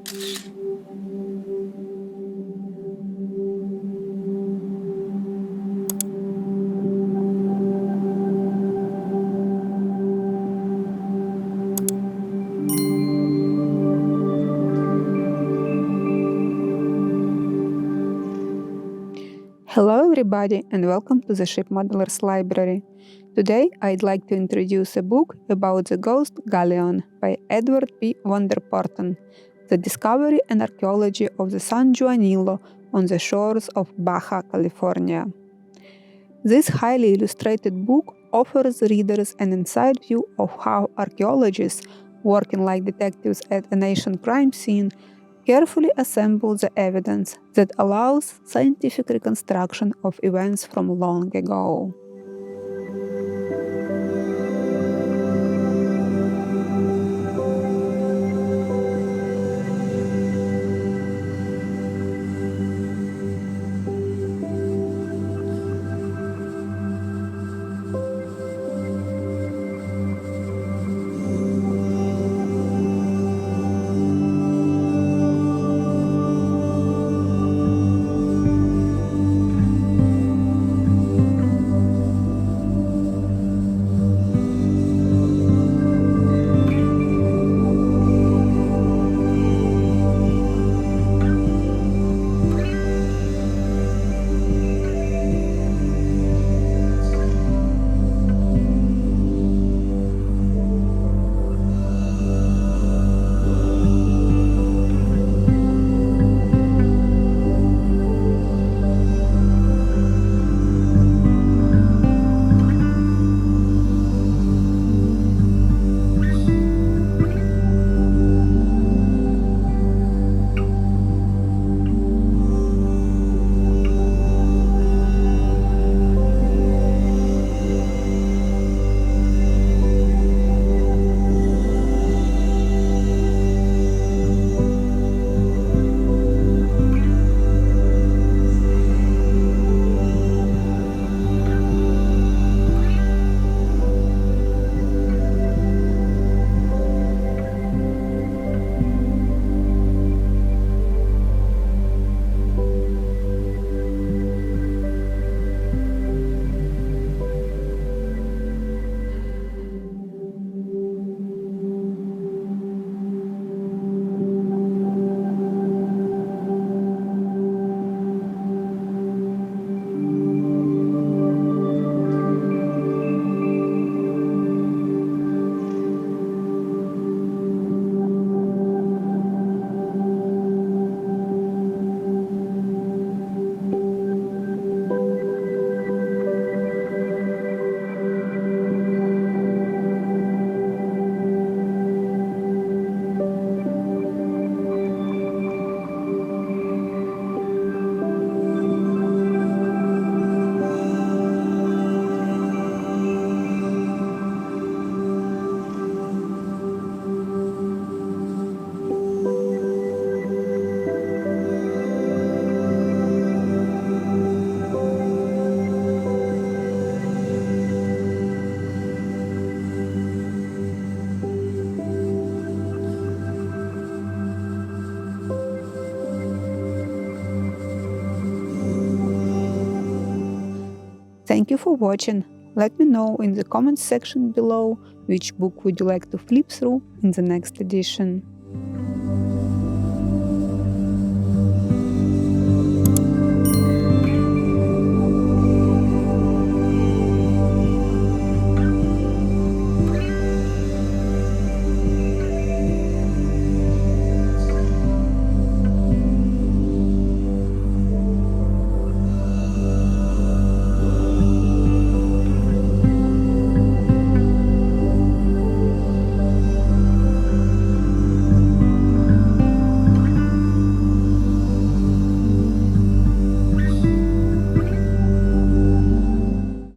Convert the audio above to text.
Hello everybody and welcome to the Ship Modelers Library. Today I'd like to introduce a book about the ghost Galleon by Edward P. van der Porten, The Discovery and Archaeology of the San Juanillo on the shores of Baja, California. This highly illustrated book offers readers an inside view of how archaeologists, working like detectives at an ancient crime scene, carefully assemble the evidence that allows scientific reconstruction of events from long ago. Thank you for watching. Let me know in the comments section below which book would you like to flip through in the next edition.